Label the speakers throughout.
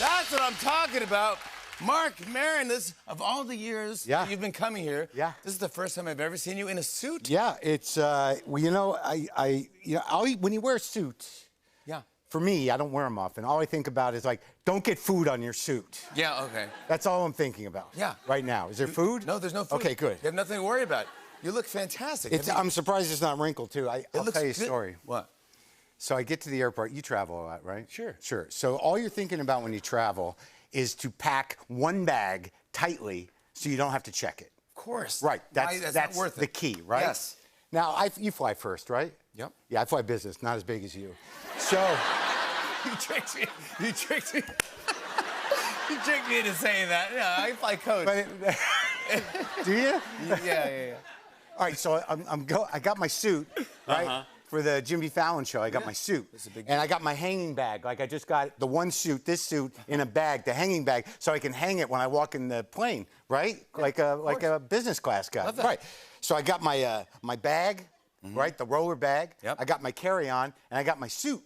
Speaker 1: That's what I'm talking about. Marc Maron, this, of all the years you've been coming here, this is the first time I've ever seen you in a suit.
Speaker 2: Yeah, it's, well, you know, when you wear a suit, for me, I don't wear them often. All I think about is, like, don't get food on your suit.
Speaker 1: Yeah, okay.
Speaker 2: That's all I'm thinking about right now. Is there food?
Speaker 1: No, there's no food.
Speaker 2: Okay, good.
Speaker 1: You have nothing to worry about. You look fantastic.
Speaker 2: I'm surprised it's not wrinkled, too. I'll tell you a story.
Speaker 1: What?
Speaker 2: So I get to the airport. You travel a lot, right?
Speaker 1: Sure.
Speaker 2: Sure. So all you're thinking about when you travel is to pack one bag tightly so you don't have to check it.
Speaker 1: Of course.
Speaker 2: Right. That's
Speaker 1: worth
Speaker 2: the key, right?
Speaker 1: Yes.
Speaker 2: Now, you fly first, right?
Speaker 1: Yep.
Speaker 2: Yeah, I fly business, not as big as you. So...
Speaker 1: You tricked me. You tricked me. You tricked me into saying that. Yeah, I fly coach.
Speaker 2: Do you?
Speaker 1: Yeah.
Speaker 2: All right, so I got my suit, right? For the Jimmy Fallon show, I got my suit. And I got my hanging bag. Like, I just got the one suit, this suit, in a bag, the hanging bag, so I can hang it when I walk in the plane, right? Yeah, like a business class guy.
Speaker 1: Love that.
Speaker 2: Right. So I got my my bag, right? The roller bag.
Speaker 1: Yep.
Speaker 2: I got my carry-on, and I got my suit,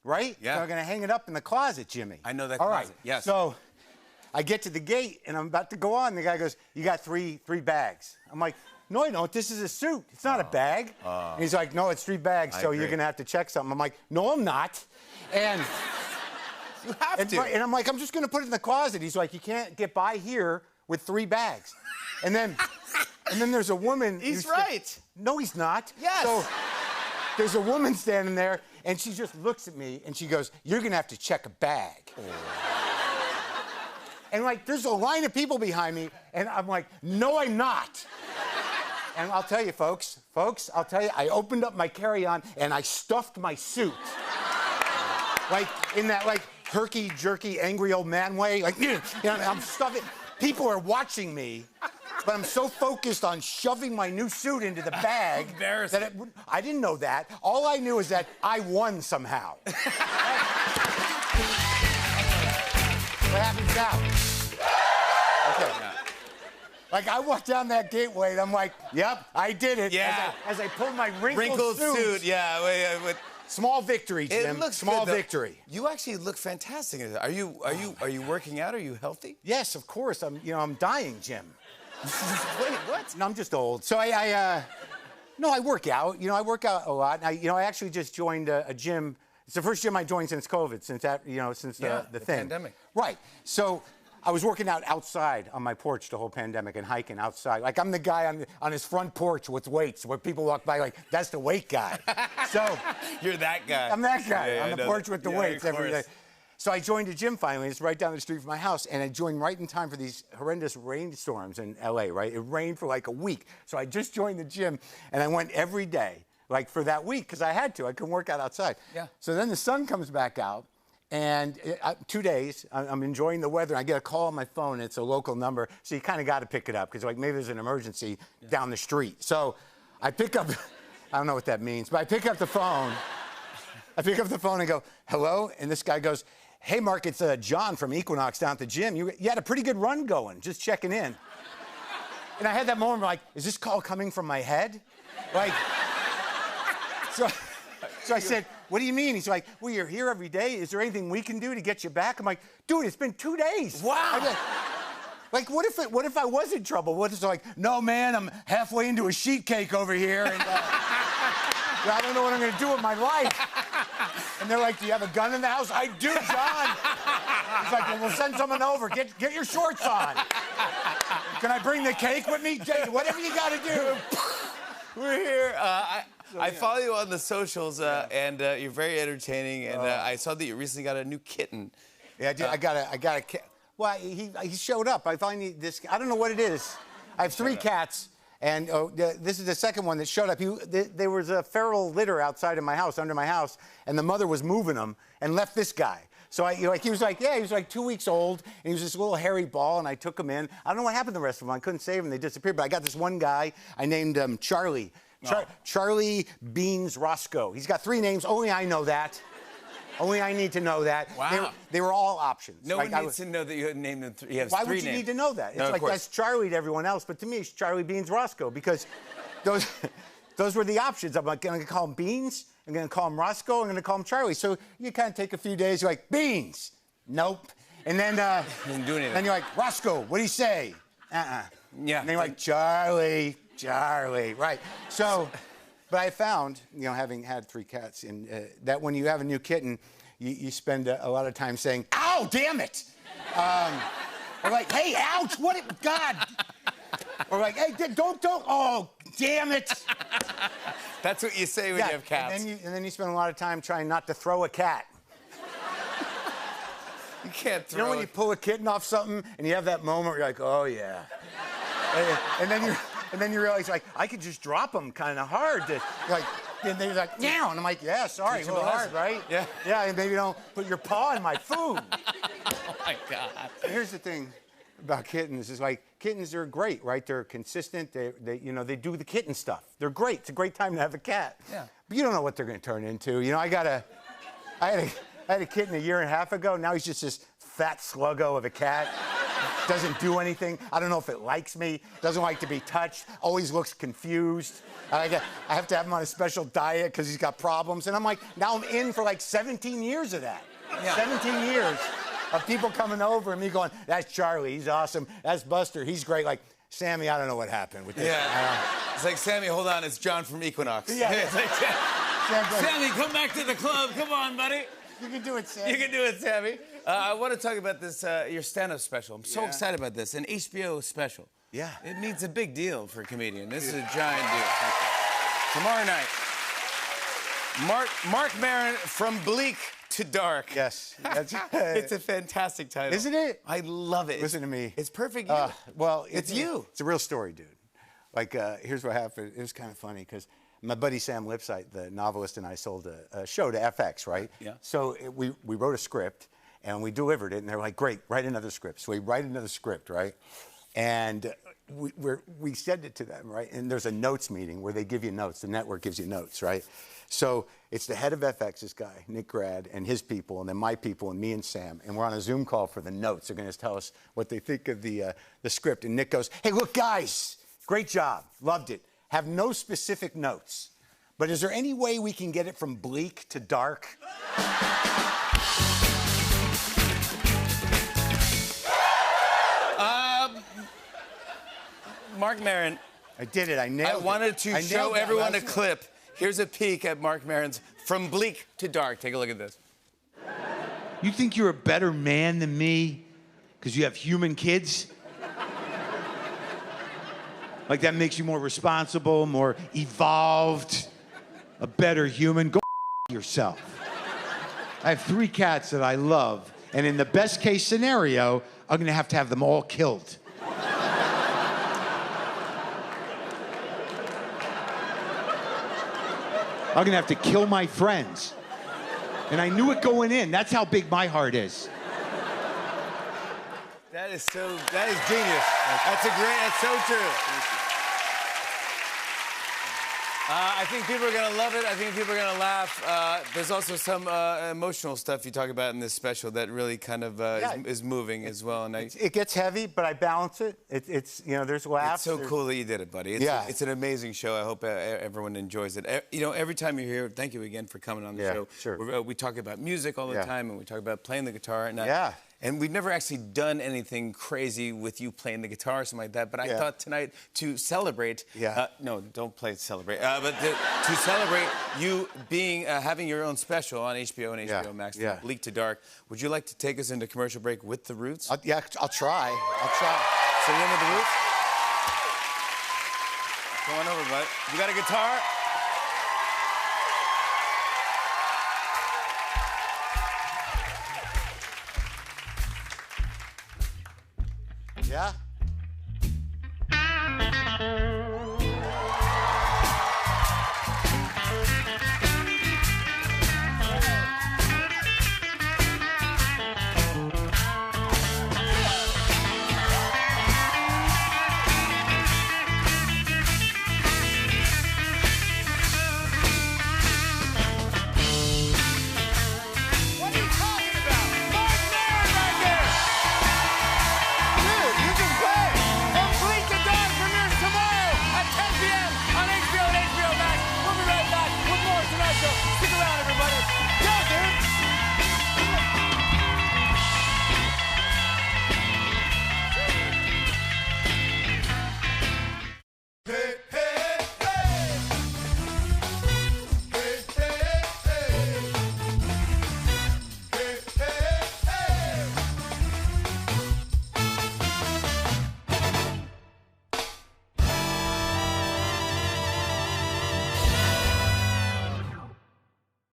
Speaker 2: right?
Speaker 1: Yeah.
Speaker 2: So I'm gonna hang it up in the closet, Jimmy.
Speaker 1: I know that
Speaker 2: All
Speaker 1: closet.
Speaker 2: right.
Speaker 1: Yes.
Speaker 2: So I get to the gate, and I'm about to go on. The guy goes, "You got three bags." I'm like, "No, I don't. This is a suit. It's not a bag." And he's like, "No, it's 3 bags, so you're gonna have to check something." I'm like, "No, I'm not." And
Speaker 1: you have to.
Speaker 2: And I'm like, "I'm just gonna put it in the closet." He's like, "You can't get by here with 3 bags." And then there's a woman.
Speaker 1: He's right.
Speaker 2: No, he's not.
Speaker 1: Yes.
Speaker 2: So there's a woman standing there, and she just looks at me, and she goes, "You're gonna have to check a bag." And, like, there's a line of people behind me, and I'm like, "No, I'm not." And I'll tell you, folks, I'll tell you, I opened up my carry-on, and I stuffed my suit. Like, in that, like, herky-jerky, angry old man way. Like, you know, I'm stuffing. People are watching me, but I'm so focused on shoving my new suit into the bag.
Speaker 1: Embarrassing.
Speaker 2: That I didn't know that. All I knew is that I won somehow. What happens now? Okay. Like, I walked down that gateway, and I'm like, "Yep, I did it."
Speaker 1: Yeah.
Speaker 2: As I pulled my wrinkled
Speaker 1: suit. Yeah.
Speaker 2: Small victory, Jim.
Speaker 1: It looks
Speaker 2: small
Speaker 1: good,
Speaker 2: victory.
Speaker 1: You actually look fantastic. Are you working out? Are you healthy?
Speaker 2: Yes, of course. I'm dying, Jim.
Speaker 1: Wait, what?
Speaker 2: No, I'm just old. So I work out. You know, I work out a lot. And I actually just joined a gym. It's the first gym I joined since COVID, since the thing.
Speaker 1: Pandemic.
Speaker 2: Right. So I was working out outside on my porch the whole pandemic and hiking outside. Like, I'm the guy on his front porch with weights, where people walk by like, "That's the weight guy." So
Speaker 1: you're that guy.
Speaker 2: I'm that guy
Speaker 1: on
Speaker 2: the porch with the weights every day. So I joined a gym finally. It's right down the street from my house, and I joined right in time for these horrendous rainstorms in LA, right? It rained for like a week. So I just joined the gym, and I went every day, like, for that week, because I had to. I couldn't work out outside.
Speaker 1: Yeah.
Speaker 2: So then the sun comes back out, and 2 days, I'm enjoying the weather. I get a call on my phone. It's a local number, so you kind of got to pick it up, because, like, maybe there's an emergency down the street. So I pick up, I don't know what that means, but I pick up the phone. I pick up the phone and go, "Hello?" And this guy goes, "Hey, Marc, it's John from Equinox down at the gym. You had a pretty good run going, just checking in." And I had that moment like, is this call coming from my head? Like, so I said, "What do you mean?" He's like, "Well, you're here every day. Is there anything we can do to get you back?" I'm like, "Dude, it's been 2 days."
Speaker 1: Wow.
Speaker 2: Like, what if I was in trouble? What if it's like, "No, man, I'm halfway into a sheet cake over here, and I don't know what I'm going to do with my life." And they're like, "Do you have a gun in the house?" "I do, John." He's like, "Well, we'll send someone over. Get your shorts on. Can I bring the cake with me? Whatever you got to do."
Speaker 1: We're here. I follow you on the socials, and you're very entertaining. And I saw that you recently got a new kitten.
Speaker 2: Yeah, I did. I got a cat. Well, he showed up. I finally I don't know what it is. I have 3 cats. And this is the second one that showed up. There was a feral litter outside of my house, under my house, and the mother was moving them and left this guy. So he was like 2 weeks old, and he was this little hairy ball, and I took him in. I don't know what happened to the rest of them. I couldn't save them. They disappeared. But I got this one guy. I named him Charlie. Charlie Beans Roscoe. He's got 3 names. Only I know that. Only I need to know that.
Speaker 1: Wow.
Speaker 2: They were all options.
Speaker 1: No one needs to know that you had named them. He has 3 names.
Speaker 2: Why would you need to know that? It's
Speaker 1: no,
Speaker 2: like that's Charlie to everyone else, but to me, it's Charlie Beans Roscoe, because those were the options. I'm like, I'm going to call him Beans. I'm going to call him Roscoe. I'm going to call him Charlie. So you kind of take a few days. You're like, Beans. Nope. And then,
Speaker 1: Doesn't do anything.
Speaker 2: then you're like, Roscoe, what do you say?
Speaker 1: Yeah.
Speaker 2: And then you're like, Charlie, right. So, but I found, having had 3 cats, that when you have a new kitten, you spend a lot of time saying, ow, damn it. Or like, hey, ouch, God. Or like, hey, don't, oh, damn it.
Speaker 1: That's what you say when you have cats.
Speaker 2: And then you spend a lot of time trying not to throw a cat.
Speaker 1: You can't throw
Speaker 2: You know when you pull a kitten off something and you have that moment where you're like, oh, yeah. and then you realize, like, I could just drop them kind of hard. And then you're like, meow. And I'm like, yeah, sorry, a little hard, right?
Speaker 1: Yeah.
Speaker 2: Yeah, and maybe don't put your paw in my food.
Speaker 1: Oh, my God.
Speaker 2: Here's the thing about kittens is, like, kittens are great, right? They're consistent. They do the kitten stuff. They're great. It's a great time to have a cat.
Speaker 1: Yeah.
Speaker 2: But you don't know what they're going to turn into. I had a kitten a year and a half ago. Now he's just this fat sluggo of a cat. Doesn't do anything. I don't know if it likes me. Doesn't like to be touched. Always looks confused. I have to have him on a special diet because he's got problems. And I'm like, now I'm in for like 17 years of that. Yeah. 17 years of people coming over and me going, that's Charlie, he's awesome. That's Buster, he's great. Like, Sammy, I don't know what happened with this.
Speaker 1: Yeah. It's like, Sammy, hold on, it's John from Equinox.
Speaker 2: Yeah.
Speaker 1: It's like, Sammy, come back to the club. Come on, buddy.
Speaker 2: You can do it, Sammy.
Speaker 1: You can do it, Sammy. I want to talk about this, your stand-up special. I'm so excited about this, an HBO special.
Speaker 2: Yeah.
Speaker 1: It means a big deal for a comedian. This is a giant deal. Tomorrow night, Marc Maron, From Bleak to Dark.
Speaker 2: Yes.
Speaker 1: It's a fantastic title.
Speaker 2: Isn't it?
Speaker 1: I love it.
Speaker 2: Listen to me.
Speaker 1: It's perfect.
Speaker 2: Well,
Speaker 1: it's you.
Speaker 2: It's a real story, dude. Like, here's what happened. It was kind of funny because my buddy Sam Lipsyte, the novelist, and I sold a show to FX, right?
Speaker 1: Yeah.
Speaker 2: So we wrote a script and we delivered it, and they're like, "Great, write another script." So we write another script, right? And we send it to them, right? And there's a notes meeting where they give you notes. The network gives you notes, right? So it's the head of FX, this guy, Nick Grad, and his people, and then my people, and me and Sam. And we're on a Zoom call for the notes. They're going to tell us what they think of the script. And Nick goes, "Hey, look, guys, great job. Loved it. Have no specific notes. But is there any way we can get it from bleak to dark?"
Speaker 1: Marc Maron.
Speaker 2: I did it. I nailed it.
Speaker 1: I wanted to show everyone a clip. Here's a peek at Marc Maron's From Bleak to Dark. Take a look at this.
Speaker 3: You think you're a better man than me because you have human kids? Like that makes you more responsible, more evolved, a better human? Go yourself. I have 3 cats that I love, and in the best case scenario, I'm gonna have to have them all killed. I'm gonna have to kill my friends. And I knew it going in. That's how big my heart is.
Speaker 1: That is genius. That's so true. I think people are gonna love it. I think people are gonna laugh. There's also some emotional stuff you talk about in this special that really kind of is moving as well. And
Speaker 2: it gets heavy, but I balance it. It's there's laughs.
Speaker 1: It's so cool that you did it, buddy. It's an amazing show. I hope everyone enjoys it. Every time you're here, thank you again for coming on the show.
Speaker 2: Sure.
Speaker 1: We talk about music all the time, and we talk about playing the guitar. And
Speaker 2: And
Speaker 1: we've never actually done anything crazy with you playing the guitar or something like that. But I thought tonight to celebrate, no, don't play celebrate, but to celebrate you being having your own special on HBO and HBO Max, From Bleak to Dark. Would you like to take us into commercial break with the Roots?
Speaker 2: I'll try.
Speaker 1: Sing in with the Roots. Come on over, bud. You got a guitar?
Speaker 2: Yeah.